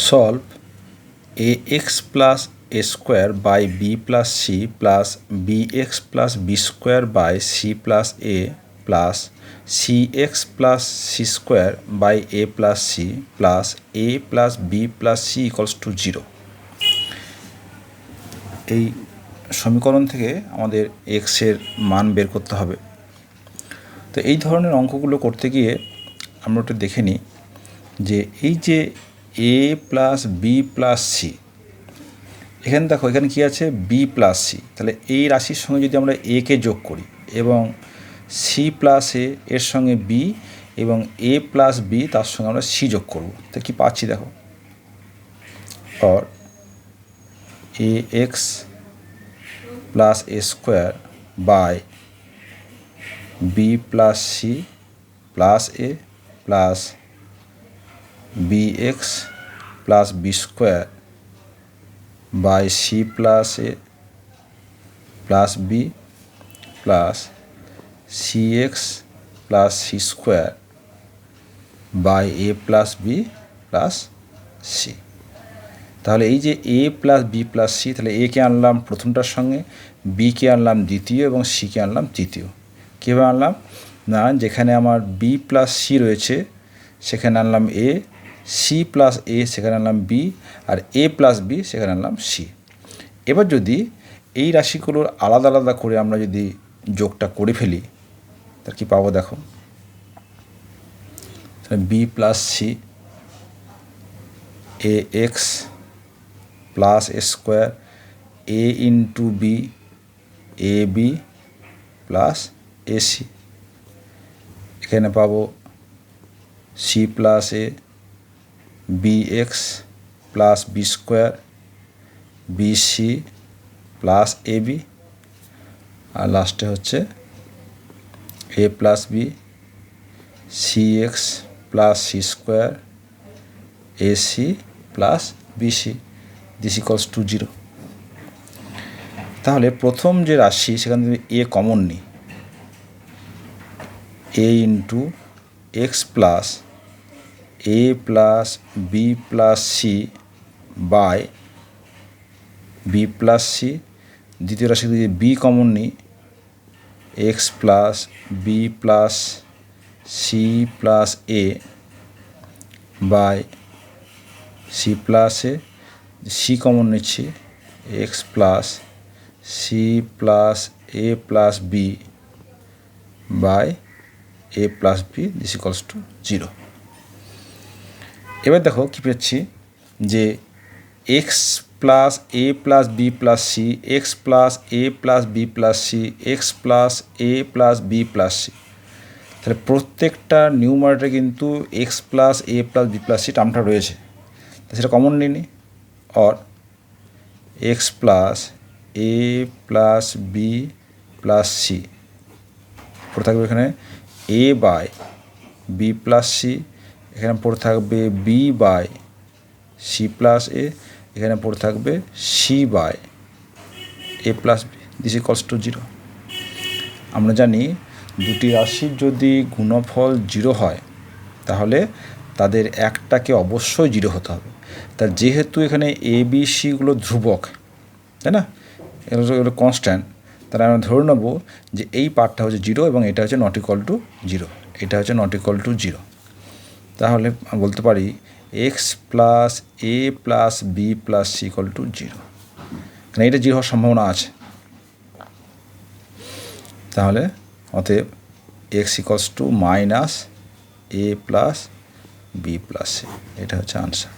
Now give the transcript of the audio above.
Solve ax plus a square by B plus C plus bx plus B square by C plus A plus cx plus C square by A plus C plus A plus B plus C equals to 0। এই সমীকরণ থেকে আমাদের এক্সের মান বের করতে হবে। তো এই ধরনের অঙ্কগুলো করতে গিয়ে আমরা একটু দেখে নিই যে এই যে a plus B plus C, এখানে দেখো এখানে কী আছে বি প্লাস সি, তাহলে এই রাশির সঙ্গে যদি আমরা একে যোগ করি এবং সি প্লাস এ এর সঙ্গে বি এবং এ প্লাস বি তার সঙ্গে আমরা সি যোগ করব, তো কী পাচ্ছি দেখো, और a x plus a square by B plus C plus A plus b x plus B square by C plus A plus B plus c x plus C square by A plus B plus C. তাহলে এই যে a plus B plus C, তাহলে a কে আনলাম প্রথমটার সঙ্গে, B কে আনলাম দ্বিতীয় এবং সি কে আনলাম তৃতীয়। কীভাবে আনলাম না, যেখানে আমার বি প্লাস সি রয়েছে সেখানে আনলাম এ, সি প্লাস এ সেখানে আনলাম বি, আর এ প্লাস বি সেখানে আনলাম সি। এবার যদি এই রাশিগুলোর আলাদা আলাদা করে আমরা যদি যোগটা করে ফেলি তার কী পাবো দেখো, b plus c a x plus a square a into b a b plus a c, এখানে পাবো c plus a b x plus B square b c plus a b, আর লাস্টে হচ্ছে a plus b c x plus C square a c plus b c, this equals to 0। তাহলে প্রথম যে রাশি সেখান থেকে এ কমন নিই, a into x plus A plus B plus c by B plus c. দ্বিতীয় রাশি যদি বি কমন নিই, x plus B plus C plus a by C plus a, c common নিচ্ছি x plus C plus A plus b by A plus B, this equals to 0। এবার দেখো কী পেয়েছি যে এক্স প্লাস এ plus B plus c, x plus এ plus B plus c, x plus এ plus B plus C. তাহলে প্রত্যেকটা নিউমারেটরে কিন্তু x plus এ plus B plus C টার্মটা রয়েছে, সেটা কমন নিই নি। और এক্স প্লাস এ প্লাস বি প্লাস সি পড়ে থাকবে এখানে A by B plus C, এখানে পড়ে থাকবে B by C plus A, এখানে পড়ে থাকবে C by A plus B, this equals to 0। আমরা জানি দুটি রাশির যদি গুণফল 0 হয় তাহলে তাদের একটাকে অবশ্যই 0 হতে হবে। তা যেহেতু এখানে এ বি সিগুলো ধ্রুবক, তাই না, এগুলো কনস্ট্যান্ট, তাহলে আমরা ধরে নেব যে এই পার্টটা হচ্ছে 0 এবং এটা হচ্ছে নট ইকুয়াল টু 0, এটা হচ্ছে নট ইকুয়াল টু 0। তাহলে আমি বলতে পারি x plus A plus B plus C equal to 0, কারণ এটা 0 হওয়ার সম্ভাবনা আছে। তাহলে অতএব x equals to minus A plus B plus C, এটা হচ্ছে আনসার।